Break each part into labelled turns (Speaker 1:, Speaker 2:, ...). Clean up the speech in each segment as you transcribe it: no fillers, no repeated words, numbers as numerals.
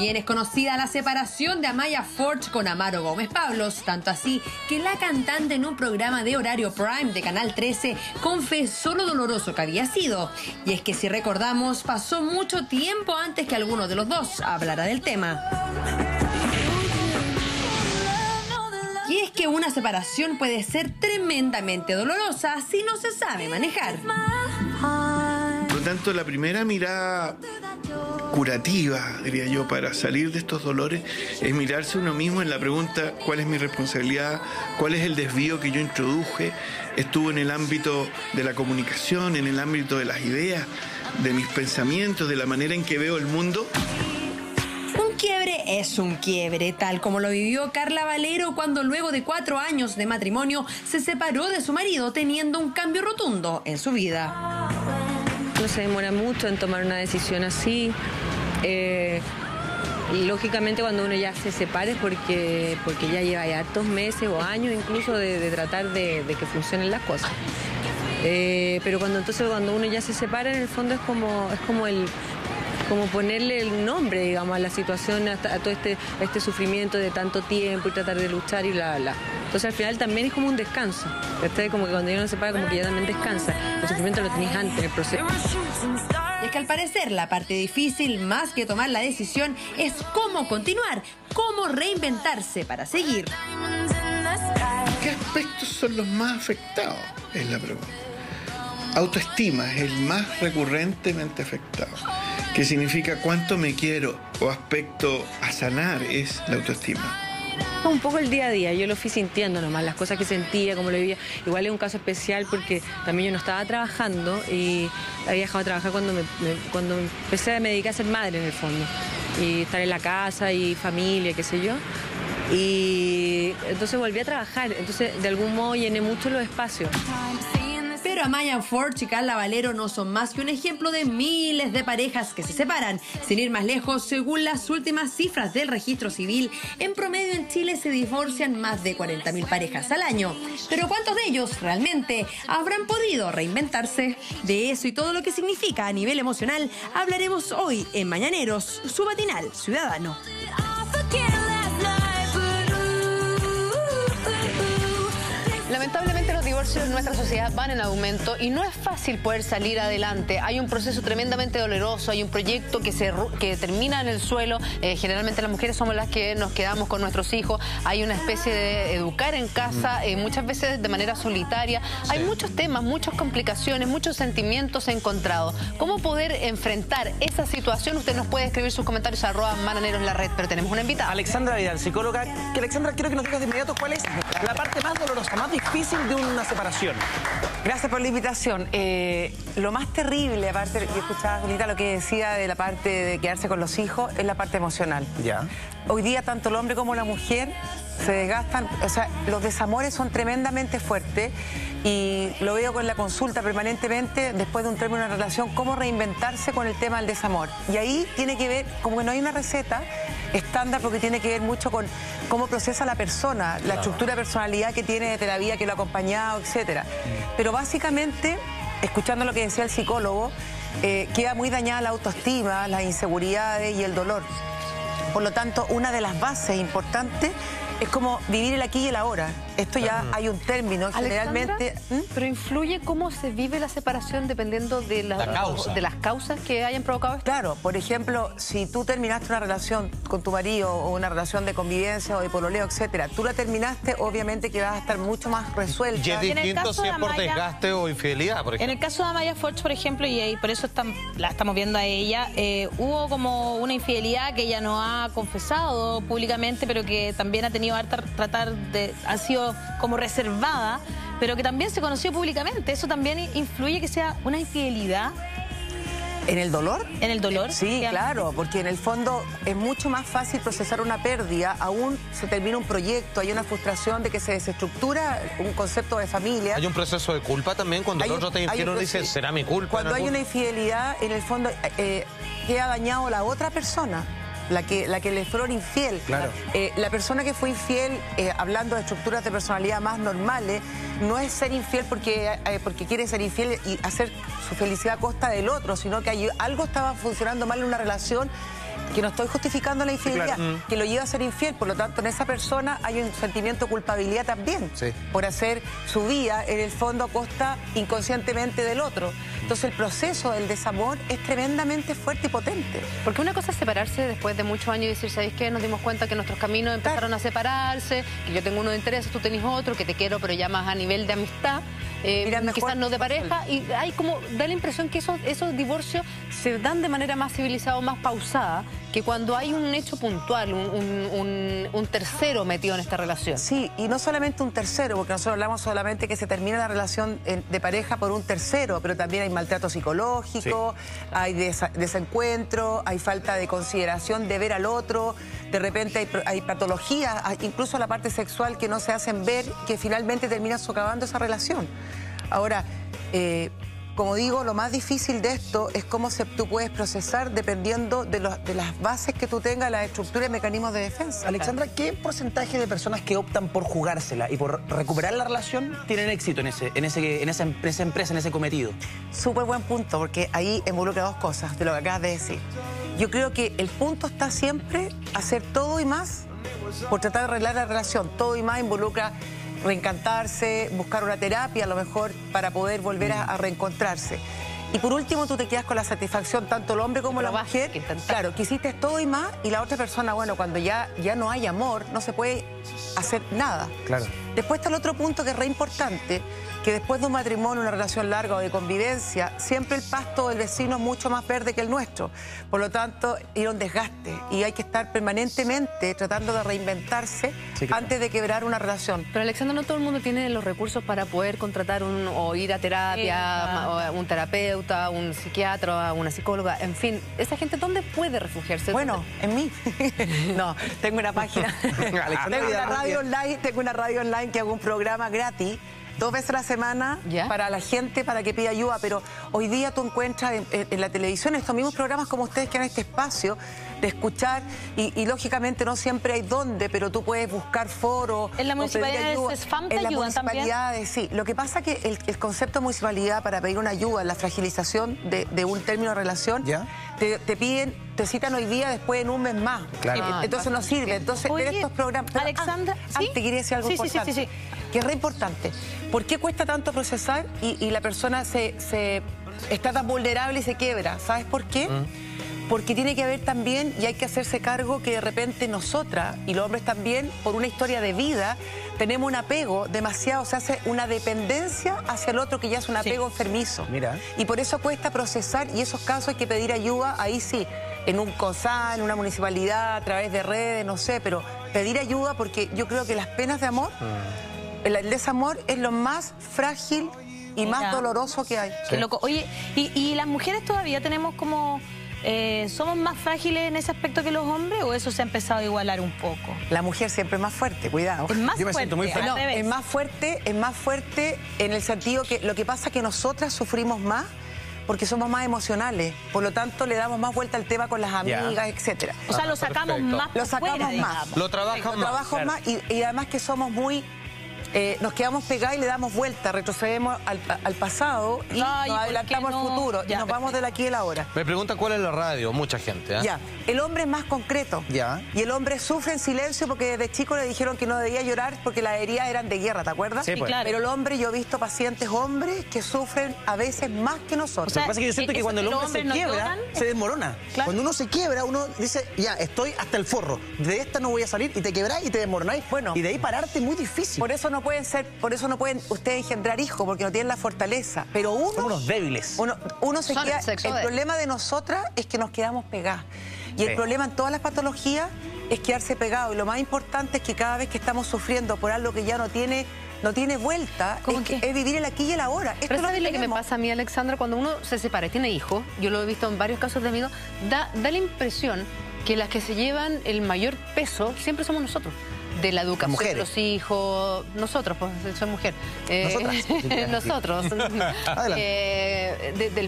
Speaker 1: Bien es conocida la separación de Amaya Forge con Amaro Gómez Pablos, tanto así que la cantante en un programa de horario prime de Canal 13 confesó lo doloroso que había sido. Y es que si recordamos, pasó mucho tiempo antes que alguno de los dos hablara del tema. Y es que una separación puede ser tremendamente dolorosa si no se sabe manejar.
Speaker 2: Por lo tanto, la primera mirada curativa, diría yo, para salir de estos dolores es mirarse uno mismo en la pregunta: ¿cuál es mi responsabilidad? ¿Cuál es el desvío que yo introduje? ¿Estuvo en el ámbito de la comunicación, en el ámbito de las ideas, de mis pensamientos, de la manera en que veo el mundo?
Speaker 1: Un quiebre es un quiebre, tal como lo vivió Carla Valero cuando luego de 4 años de matrimonio se separó de su marido, teniendo un cambio rotundo en su vida.
Speaker 3: No se demora mucho en tomar una decisión así. Lógicamente cuando uno ya se separa es porque ya lleva ya hartos meses o años incluso de tratar de que funcionen las cosas. Pero cuando uno ya se separa, en el fondo es como ponerle el nombre, digamos, a la situación, a todo este sufrimiento de tanto tiempo y tratar de luchar y bla, bla, bla. Entonces al final también es como un descanso. Como que cuando uno se separa, como que ya también descansa. El sufrimiento lo tenés antes en el proceso.
Speaker 1: Y es que al parecer la parte difícil, más que tomar la decisión, es cómo continuar, cómo reinventarse para seguir.
Speaker 2: ¿Qué aspectos son los más afectados? Es la pregunta. Autoestima es el más recurrentemente afectado. ¿Qué significa cuánto me quiero? O aspecto a sanar es la autoestima.
Speaker 3: Un poco el día a día, yo lo fui sintiendo nomás, las cosas que sentía, cómo lo vivía. Igual es un caso especial porque también yo no estaba trabajando y había dejado de trabajar cuando empecé a me dediqué a ser madre en el fondo. Y estar en la casa y familia, qué sé yo. Y entonces volví a trabajar, entonces de algún modo llené mucho los espacios.
Speaker 1: Pero Amaya Forge y Carla Valero no son más que un ejemplo de miles de parejas que se separan. Sin ir más lejos, según las últimas cifras del registro civil, en promedio en Chile se divorcian más de 40.000 parejas al año. Pero ¿cuántos de ellos realmente habrán podido reinventarse? De eso y todo lo que significa a nivel emocional hablaremos hoy en Mañaneros, su matinal ciudadano.
Speaker 4: Lamentablemente los divorcios en nuestra sociedad van en aumento y no es fácil poder salir adelante. Hay un proceso tremendamente doloroso, hay un proyecto que termina en el suelo. Generalmente las mujeres somos las que nos quedamos con nuestros hijos. Hay una especie de educar en casa, muchas veces de manera solitaria. Hay muchos temas, muchas complicaciones, muchos sentimientos encontrados. ¿Cómo poder enfrentar esa situación? Usted nos puede escribir sus comentarios a @Mananeros en la red, pero tenemos una invitada.
Speaker 5: Alexandra Vidal, psicóloga. Alexandra, quiero que nos digas de inmediato cuál es la parte más dolorosa, más difícil de una separación.
Speaker 6: Gracias por la invitación. Lo más terrible, aparte, yo escuchaba, Julita, lo que decía de la parte de quedarse con los hijos, es la parte emocional.
Speaker 5: Ya.
Speaker 6: Hoy día tanto el hombre como la mujer se desgastan, o sea, los desamores son tremendamente fuertes y lo veo con la consulta permanentemente después de un término de una relación, cómo reinventarse con el tema del desamor. Y ahí tiene que ver, como que no hay una receta estándar, porque tiene que ver mucho con cómo procesa la persona, la estructura de personalidad que tiene desde la vida que lo ha acompañado, etcétera. Pero básicamente, escuchando lo que decía el psicólogo, queda muy dañada la autoestima, las inseguridades y el dolor. Por lo tanto, una de las bases importantes es como vivir el aquí y el ahora. Esto ya hay un término, generalmente...
Speaker 4: ¿Pero influye cómo se vive la separación dependiendo de las causas que hayan provocado esto?
Speaker 6: Claro, por ejemplo, si tú terminaste una relación con tu marido o una relación de convivencia o de pololeo, etcétera, tú la terminaste, obviamente que vas a estar mucho más resuelta.
Speaker 7: Y es distinto si es por desgaste o infidelidad, por ejemplo.
Speaker 8: En el caso de Amaya Forge, por ejemplo, y por eso la estamos viendo a ella, hubo como una infidelidad que ella no ha confesado públicamente, pero que también ha tenido ha sido como reservada, pero que también se conoció públicamente. ¿Eso también influye que sea una infidelidad?
Speaker 6: ¿En el dolor?
Speaker 8: En el dolor.
Speaker 6: Sí, claro, porque en el fondo es mucho más fácil procesar una pérdida, aún se termina un proyecto, hay una frustración de que se desestructura un concepto de familia.
Speaker 7: Hay un proceso de culpa también cuando el otro te infiel, uno dice, ¿será mi culpa?
Speaker 6: Cuando hay una infidelidad, en el fondo queda dañado la otra persona. La que le fueron infiel.
Speaker 5: Claro.
Speaker 6: La persona que fue infiel, hablando de estructuras de personalidad más normales, no es ser infiel porque quiere ser infiel y hacer su felicidad a costa del otro, sino que algo estaba funcionando mal en una relación que no estoy justificando la infidelidad, que lo lleva a ser infiel. Por lo tanto, en esa persona hay un sentimiento de culpabilidad también por hacer su vida, en el fondo, a costa inconscientemente del otro. Entonces, el proceso del desamor es tremendamente fuerte y potente.
Speaker 4: Porque una cosa es separarse después de muchos años y decir, ¿sabéis qué? Nos dimos cuenta que nuestros caminos empezaron a separarse, que yo tengo uno de intereses, tú tenés otro, que te quiero, pero ya más a nivel de amistad. Quizás no de pareja, y hay como, da la impresión que esos divorcios se dan de manera más civilizada o más pausada que cuando hay un hecho puntual, un tercero metido en esta relación.
Speaker 6: Sí, y no solamente un tercero, porque nosotros hablamos solamente que se termina la relación de pareja por un tercero, pero también hay maltrato psicológico, hay desencuentro, hay falta de consideración de ver al otro, de repente hay patologías, incluso la parte sexual que no se hacen ver, que finalmente termina socavando esa relación. Ahora, como digo, lo más difícil de esto es cómo tú puedes procesar dependiendo de las bases que tú tengas, la estructura y mecanismos de defensa.
Speaker 5: Alexandra, ¿qué porcentaje de personas que optan por jugársela y por recuperar la relación tienen éxito en esa empresa, en ese cometido?
Speaker 6: Súper buen punto, porque ahí involucra dos cosas de lo que acabas de decir. Yo creo que el punto está siempre hacer todo y más por tratar de arreglar la relación. Todo y más involucra reencantarse, buscar una terapia a lo mejor para poder volver a reencontrarse. Y por último, tú te quedas con la satisfacción, tanto el hombre como la mujer. Claro, que hiciste todo y más, y la otra persona, bueno, cuando ya no hay amor, no se puede hacer nada.
Speaker 5: Claro.
Speaker 6: Después está el otro punto que es re importante, que después de un matrimonio, una relación larga o de convivencia, siempre el pasto del vecino es mucho más verde que el nuestro. Por lo tanto, hay un desgaste y hay que estar permanentemente tratando de reinventarse antes de quebrar una relación.
Speaker 4: Pero, Alexandra, no todo el mundo tiene los recursos para poder contratar o ir a terapia, o a un terapeuta, un psiquiatra, una psicóloga, en fin. ¿Esa gente dónde puede refugiarse?
Speaker 6: Bueno, en mí. No, tengo una página. Tengo una radio online que hago un programa gratis 2 veces a la semana para la gente, para que pida ayuda, pero hoy día tú encuentras en la televisión estos mismos programas como ustedes que han este espacio de escuchar y lógicamente no siempre hay dónde, pero tú puedes buscar foros.
Speaker 8: ¿En la municipalidad de SFAM te ayudan también?
Speaker 6: Sí, lo que pasa es que el concepto de municipalidad para pedir una ayuda en la fragilización de un término de relación, te citan hoy día, después en un mes más. Claro. Entonces no sirve. Entonces, ver estos programas... Pero,
Speaker 8: Alexandra,
Speaker 6: te quería decir algo importante. Que es re importante. ¿Por qué cuesta tanto procesar y la persona está tan vulnerable y se quiebra? ¿Sabes por qué? Porque tiene que haber también, y hay que hacerse cargo, que de repente nosotras, y los hombres también, por una historia de vida, tenemos un apego demasiado, se hace una dependencia hacia el otro que ya es un apego enfermizo.
Speaker 5: Mira.
Speaker 6: Y por eso cuesta procesar, y esos casos hay que pedir ayuda, ahí sí, en un COSAL, en una municipalidad, a través de redes, no sé, pero pedir ayuda porque yo creo que las penas de amor, el desamor es lo más frágil y más doloroso que hay.
Speaker 8: Qué loco. Oye, ¿y las mujeres todavía tenemos como... ¿somos más frágiles en ese aspecto que los hombres o eso se ha empezado a igualar un poco?
Speaker 6: La mujer siempre es más fuerte, cuidado.
Speaker 8: Es más
Speaker 5: Yo me siento muy
Speaker 8: fuerte.
Speaker 6: No, es más fuerte en el sentido que lo que pasa es que nosotras sufrimos más porque somos más emocionales, por lo tanto le damos más vuelta al tema con las amigas, etcétera.
Speaker 8: O sea, lo sacamos más.
Speaker 6: Lo sacamos más.
Speaker 7: Lo trabajan más.
Speaker 6: Y además que somos muy... nos quedamos pegados y le damos vuelta, retrocedemos al pasado y nos adelantamos al futuro. Y nos vamos del aquí y el ahora.
Speaker 7: Me preguntan cuál es la radio, mucha gente.
Speaker 6: Ya, el hombre es más concreto. Y el hombre sufre en silencio porque desde chico le dijeron que no debía llorar porque las heridas eran de guerra, ¿te acuerdas?
Speaker 5: Sí, pues.
Speaker 8: Claro.
Speaker 6: Pero el hombre, yo he visto pacientes hombres que sufren a veces más que nosotros.
Speaker 5: O sea, lo que pasa es que yo siento que cuando el hombre se quiebra, se desmorona.
Speaker 8: Claro.
Speaker 5: Cuando uno se quiebra, uno dice, ya, estoy hasta el forro. De esta no voy a salir, y te quebrás y te desmoronáis.
Speaker 6: Bueno,
Speaker 5: y de ahí pararte es muy difícil.
Speaker 6: Por eso no pueden ustedes engendrar hijos, porque no tienen la fortaleza. Pero
Speaker 5: son unos débiles.
Speaker 6: Uno se queda... El problema de nosotras es que nos quedamos pegadas. Y el problema en todas las patologías es quedarse pegado. Y lo más importante es que cada vez que estamos sufriendo por algo que ya no tiene vuelta, es vivir el aquí y el ahora.
Speaker 4: Pero ¿sabes lo que me pasa a mí, Alexandra? Cuando uno se separa y tiene hijos, yo lo he visto en varios casos de amigos, da la impresión que las que se llevan el mayor peso siempre somos nosotros. De la educación de los hijos, nosotros, pues soy mujer. Nosotros. De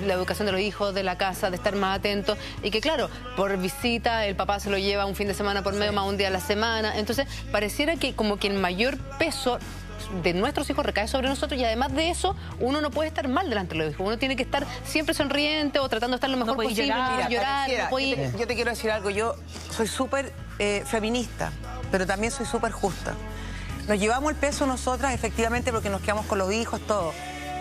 Speaker 4: la educación de los hijos, de la casa, de estar más atentos. Y que claro, por visita el papá se lo lleva un fin de semana por medio, más un día a la semana. Entonces, pareciera que como que el mayor peso de nuestros hijos recae sobre nosotros, y además de eso, uno no puede estar mal delante de los hijos. Uno tiene que estar siempre sonriente o tratando de estar lo mejor posible, llorar.
Speaker 6: Yo te quiero decir algo. Yo soy súper feminista, pero también soy súper justa. Nos llevamos el peso nosotras, efectivamente, porque nos quedamos con los hijos, todo.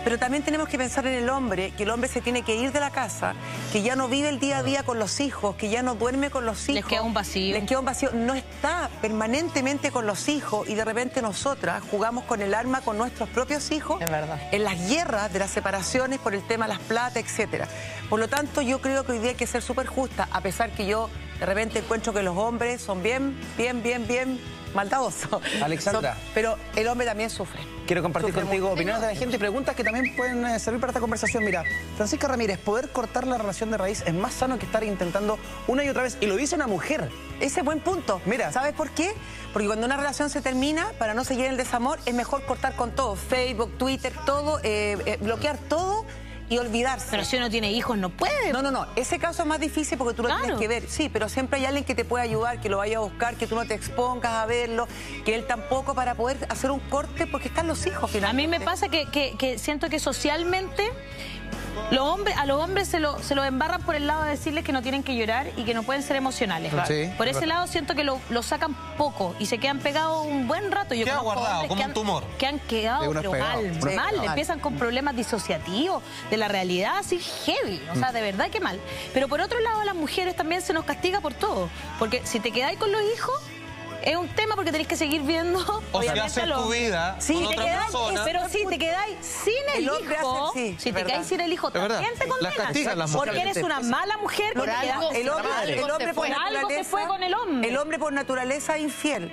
Speaker 6: Pero también tenemos que pensar en el hombre, que el hombre se tiene que ir de la casa, que ya no vive el día a día con los hijos, que ya no duerme con los hijos.
Speaker 8: Les queda un vacío.
Speaker 6: Les queda un vacío. No está permanentemente con los hijos y de repente nosotras jugamos con el arma con nuestros propios hijos.
Speaker 4: Es verdad.
Speaker 6: En las guerras de las separaciones por el tema de las plata, etcétera. Por lo tanto, yo creo que hoy día hay que ser súper justa, a pesar que yo de repente encuentro que los hombres son bien maldadosos.
Speaker 5: Alexandra.
Speaker 6: Pero el hombre también sufre.
Speaker 5: Quiero compartir
Speaker 6: Sufre
Speaker 5: contigo
Speaker 6: mucho.
Speaker 5: opiniones de la gente y preguntas que también pueden servir para esta conversación. Mira, Francisca Ramírez, poder cortar la relación de raíz es más sano que estar intentando una y otra vez. Y lo dice una mujer.
Speaker 6: Ese es buen punto.
Speaker 5: Mira.
Speaker 6: ¿Sabes por qué? Porque cuando una relación se termina, para no seguir el desamor, es mejor cortar con todo. Facebook, Twitter, todo, bloquear todo y olvidarse.
Speaker 8: Pero si uno tiene hijos, no puede.
Speaker 6: No. Ese caso es más difícil porque tú lo
Speaker 8: Claro.
Speaker 6: tienes que ver. Sí, pero siempre hay alguien que te puede ayudar, que lo vaya a buscar, que tú no te expongas a verlo, que él tampoco, para poder hacer un corte, porque están los hijos
Speaker 8: A
Speaker 6: finalmente.
Speaker 8: mí me pasa que siento que socialmente a los hombres se lo embarran por el lado de decirles que no tienen que llorar y que no pueden ser emocionales.
Speaker 5: Sí,
Speaker 8: Por ese lado siento que lo sacan poco y se quedan pegados un buen rato. Yo
Speaker 7: Queda
Speaker 8: conozco
Speaker 7: guardado,
Speaker 8: hombres
Speaker 7: como un tumor.
Speaker 8: que han quedado
Speaker 5: De unos
Speaker 8: pero
Speaker 5: pegados. Sí,
Speaker 8: mal.
Speaker 6: mal.
Speaker 8: Empiezan con problemas disociativos de la realidad, así heavy. O sea, de verdad que mal. Pero por otro lado, a las mujeres también se nos castiga por todo. Porque si te quedáis con los hijos, es un tema porque tenéis que seguir viendo.
Speaker 7: O si
Speaker 8: obviamente,
Speaker 7: haces tu vida
Speaker 8: Sí,
Speaker 7: con
Speaker 8: te
Speaker 7: otra
Speaker 8: quedáis,
Speaker 7: persona.
Speaker 8: pero si te quedáis sin el
Speaker 6: El hombre
Speaker 8: hijo,
Speaker 6: hace- sí,
Speaker 8: si
Speaker 6: es
Speaker 8: te
Speaker 6: verdad.
Speaker 8: quedáis sin el hijo,
Speaker 7: Es verdad.
Speaker 8: también te
Speaker 7: Las
Speaker 8: condenas.
Speaker 7: castigan las
Speaker 8: Porque
Speaker 7: mujeres.
Speaker 8: eres una mala mujer.
Speaker 4: Por
Speaker 8: porque
Speaker 4: algo-
Speaker 8: quedaste
Speaker 6: El hombre,
Speaker 8: sin
Speaker 6: el hombre por
Speaker 8: algo
Speaker 6: naturaleza,
Speaker 8: se fue con el hombre.
Speaker 6: El hombre por naturaleza es infiel.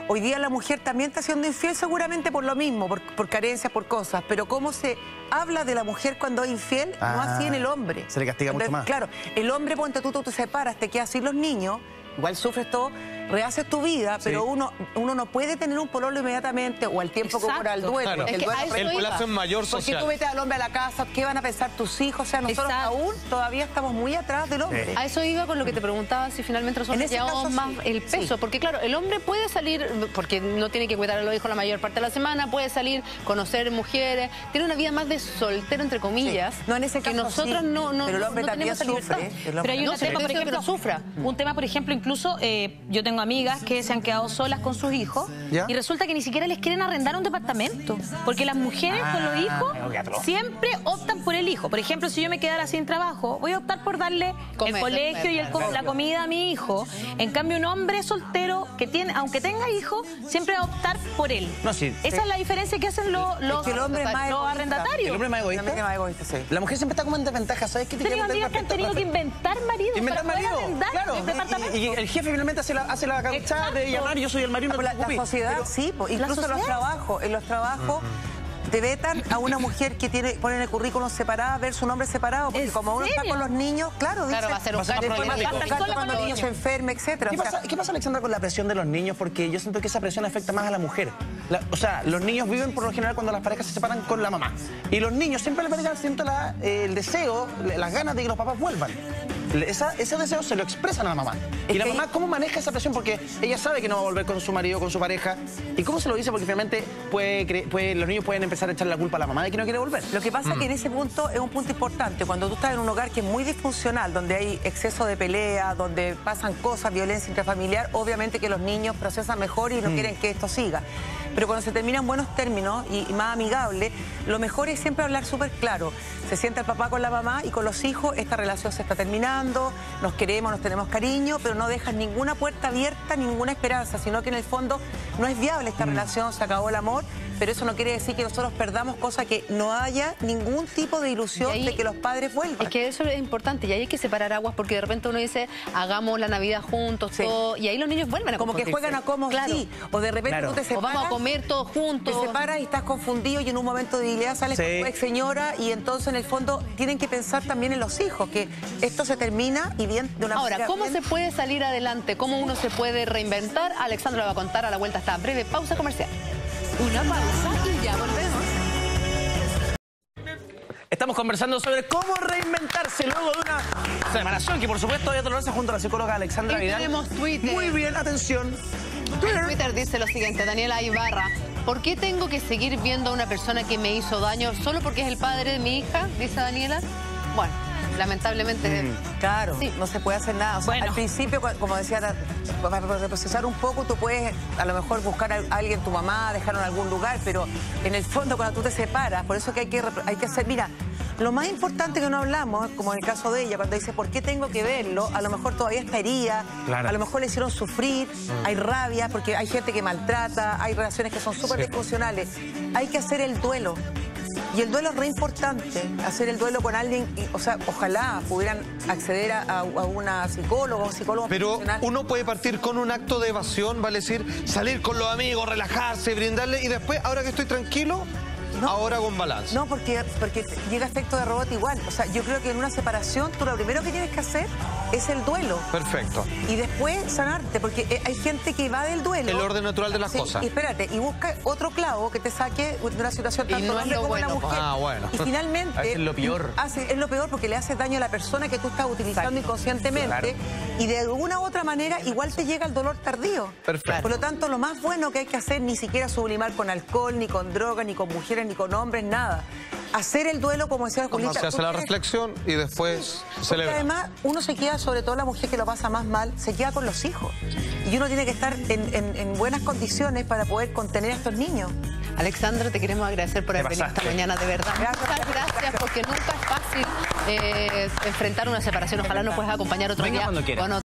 Speaker 6: Hoy día la mujer también está siendo infiel seguramente por lo mismo, por carencias, por cosas. Pero cómo se habla de la mujer cuando es infiel, no así en el hombre.
Speaker 5: Se le castiga mucho más.
Speaker 6: Claro, el hombre, ponte tú te separas, te quedas sin los niños, igual sufres todo, rehaces tu vida, pero uno no puede tener un pololo inmediatamente o al tiempo que
Speaker 8: Exacto.
Speaker 6: ocurra el duelo.
Speaker 7: Claro.
Speaker 6: porque
Speaker 4: Es
Speaker 6: el
Speaker 4: que
Speaker 6: duelo
Speaker 4: a eso
Speaker 7: El
Speaker 4: iba.
Speaker 7: plazo es mayor
Speaker 6: porque
Speaker 7: social.
Speaker 6: tú metes al hombre a la casa, ¿qué van a pensar tus hijos? O sea, nosotros
Speaker 8: Exacto.
Speaker 6: aún todavía estamos muy atrás del hombre.
Speaker 4: A eso iba con lo que te preguntaba, si finalmente nosotros
Speaker 6: En ese
Speaker 4: llevamos
Speaker 6: caso,
Speaker 4: más
Speaker 6: sí.
Speaker 4: el peso.
Speaker 6: Sí.
Speaker 4: Porque claro, el hombre puede salir, porque no tiene que cuidar a los hijos la mayor parte de la semana, puede salir, conocer mujeres, tiene una vida más de soltero, entre comillas.
Speaker 6: No, en ese
Speaker 4: que
Speaker 6: caso
Speaker 4: nosotras
Speaker 6: sí,
Speaker 4: no
Speaker 6: pero el hombre
Speaker 4: no
Speaker 6: también
Speaker 4: tenemos esa
Speaker 6: sufre.
Speaker 4: libertad.
Speaker 6: El hombre
Speaker 8: Pero hay
Speaker 4: No,
Speaker 8: un
Speaker 4: sí,
Speaker 8: tema,
Speaker 4: pero
Speaker 8: por
Speaker 4: yo creo que
Speaker 8: ejemplo,
Speaker 4: no sufra.
Speaker 8: un tema, por ejemplo, incluso yo tengo amigas que se han quedado solas con sus hijos
Speaker 5: ¿Ya?
Speaker 8: y resulta que ni siquiera les quieren arrendar un departamento, porque las mujeres con los hijos siempre optan por el hijo. Por ejemplo, si yo me quedara sin trabajo, voy a optar por darle
Speaker 4: Comer,
Speaker 8: el colegio y la comida a mi hijo. En cambio, un hombre soltero que tiene, aunque tenga hijos, siempre va a optar por él.
Speaker 5: No, sí.
Speaker 8: Esa es la diferencia que hacen los
Speaker 6: que el hombre es más
Speaker 8: los
Speaker 6: egoísta.
Speaker 8: arrendatarios.
Speaker 5: ¿El hombre es más egoísta?
Speaker 6: También es más egoísta, sí.
Speaker 5: La mujer siempre está como en desventaja. ¿Sabes qué te
Speaker 8: He tenido
Speaker 5: quiero
Speaker 8: amigas que han tenido que inventar maridos
Speaker 5: Inventar
Speaker 8: para poder
Speaker 5: marido,
Speaker 8: arrendar
Speaker 5: claro.
Speaker 8: el departamento.
Speaker 5: Y el jefe finalmente hace la causa de llamar, yo soy el marido.
Speaker 6: La sociedad, sí, incluso en los trabajos. En los trabajos te vetan a una mujer que pone en el currículum separada, ver su nombre separado, porque
Speaker 8: ¿En
Speaker 6: como uno está
Speaker 8: serio?
Speaker 6: con los niños, claro,
Speaker 4: Claro,
Speaker 6: dice,
Speaker 4: va a ser un
Speaker 5: Va a ser
Speaker 4: gasto.
Speaker 5: más
Speaker 8: problemático.
Speaker 6: un
Speaker 8: Estar
Speaker 6: gasto
Speaker 8: sola
Speaker 6: cuando
Speaker 8: con
Speaker 6: el
Speaker 8: los
Speaker 6: niño se enferma, etcétera.
Speaker 5: ¿Qué pasa, Alexandra, con la presión de los niños? Porque yo siento que esa presión afecta más a la mujer. O sea, los niños viven por lo general cuando las parejas se separan con la mamá. Y los niños siempre le pegan siento el deseo, las ganas de que los papás vuelvan. Ese deseo se lo expresan a la mamá. Y la mamá, ¿cómo maneja esa presión? Porque ella sabe que no va a volver con su marido, con su pareja. ¿Y cómo se lo dice? Porque finalmente los niños pueden empezar a echar la culpa a la mamá de que no quiere volver.
Speaker 6: Lo que pasa es que en ese punto es un punto importante. Cuando tú estás en un hogar que es muy disfuncional, donde hay exceso de pelea, donde pasan cosas, violencia intrafamiliar, obviamente que los niños procesan mejor y no quieren que esto siga. Pero cuando se termina en buenos términos y más amigable, lo mejor es siempre hablar súper claro. Se sienta el papá con la mamá y con los hijos, esta relación se está terminando, nos queremos, nos tenemos cariño, pero no dejas ninguna puerta abierta, ninguna esperanza, sino que en el fondo no es viable esta relación, se acabó el amor, pero eso no quiere decir que nosotros perdamos, cosa que no haya ningún tipo de ilusión
Speaker 4: Y ahí-
Speaker 6: de que los padres vuelvan.
Speaker 4: Es que eso es importante y ahí hay que separar aguas porque de repente uno dice, hagamos la Navidad juntos,
Speaker 6: Sí.
Speaker 4: todo, y ahí los niños vuelven a
Speaker 6: Como que
Speaker 4: confundirse.
Speaker 6: juegan a como
Speaker 4: Claro.
Speaker 6: sí, o de repente
Speaker 5: Claro.
Speaker 6: tú te
Speaker 4: O
Speaker 6: separas.
Speaker 4: vamos a comer todos juntos.
Speaker 6: Te separas y estás confundido y en un momento de debilidad sales
Speaker 5: Sí.
Speaker 6: con tu ex señora y entonces en el fondo tienen que pensar también en los hijos, que esto se termina y bien de una
Speaker 4: Ahora,
Speaker 6: manera
Speaker 4: ¿cómo
Speaker 6: bien.
Speaker 4: se puede salir adelante? ¿Cómo uno se puede reinventar? Alexandra va a contar a la vuelta esta breve pausa comercial.
Speaker 1: Una pausa y ya volvemos.
Speaker 5: Estamos conversando sobre cómo reinventarse luego de una separación, que por supuesto es dolorosa, junto a la psicóloga Alexandra
Speaker 4: Y
Speaker 5: Vidal.
Speaker 4: tenemos Twitter.
Speaker 5: Muy bien, atención.
Speaker 4: En Twitter dice lo siguiente, Daniela Ibarra. ¿Por qué tengo que seguir viendo a una persona que me hizo daño solo porque es el padre de mi hija? Dice Daniela. Bueno, lamentablemente...
Speaker 6: Claro,
Speaker 4: Sí.
Speaker 6: no se puede hacer nada. O sea,
Speaker 8: Bueno.
Speaker 6: al principio, como decía, para procesar un poco, tú puedes a lo mejor buscar a alguien, tu mamá, dejarlo en algún lugar, pero en el fondo cuando tú te separas, por eso que hay que hacer, mira, lo más importante que no hablamos, como en el caso de ella, cuando dice, ¿por qué tengo que verlo? A lo mejor todavía está herida,
Speaker 5: Claro.
Speaker 6: a lo mejor le hicieron sufrir, hay rabia, porque hay gente que maltrata, hay relaciones que son súper disfuncionales. Hay que hacer el duelo. Y el duelo es re importante, hacer el duelo con alguien, o sea, ojalá pudieran acceder a una psicóloga o psicólogo
Speaker 7: Pero
Speaker 6: profesional.
Speaker 7: uno puede partir con un acto de evasión, vale decir, salir con los amigos, relajarse, brindarle, y después, ahora que estoy tranquilo, ahora con balance.
Speaker 6: No, porque llega efecto de rebote igual. O sea, yo creo que en una separación tú lo primero que tienes que hacer es el duelo.
Speaker 7: Perfecto.
Speaker 6: Y después sanarte, porque hay gente que va del duelo.
Speaker 7: El orden natural de las cosas.
Speaker 6: Y espérate, y busca otro clavo que te saque de una situación
Speaker 4: Y
Speaker 6: tanto
Speaker 4: no
Speaker 6: el
Speaker 4: es
Speaker 6: hombre
Speaker 4: lo
Speaker 6: como la
Speaker 4: bueno,
Speaker 6: mujer.
Speaker 7: Ah, bueno.
Speaker 6: Y finalmente...
Speaker 5: Es lo peor.
Speaker 6: Es lo peor porque le haces daño a la persona que tú estás utilizando inconscientemente.
Speaker 5: Claro.
Speaker 6: Y de alguna u otra manera igual te llega el dolor tardío.
Speaker 7: Perfecto.
Speaker 6: Por lo tanto, lo más bueno que hay que hacer, ni siquiera sublimar con alcohol, ni con droga, ni con mujeres, ni con hombres, nada. Hacer el duelo, como decía Julita.
Speaker 7: Se hace la reflexión y después
Speaker 6: Porque
Speaker 7: celebra.
Speaker 6: además uno se queda, sobre todo la mujer que lo pasa más mal, se queda con los hijos. Y uno tiene que estar en buenas condiciones para poder contener a estos niños.
Speaker 4: Alexandra, te queremos agradecer por haber venido esta
Speaker 5: pasaste.
Speaker 4: mañana, de verdad.
Speaker 6: Gracias,
Speaker 4: Muchas gracias, porque nunca es fácil enfrentar una separación. Ojalá nos puedas acompañar otro
Speaker 5: Venga
Speaker 4: día
Speaker 5: cuando quiera.
Speaker 4: con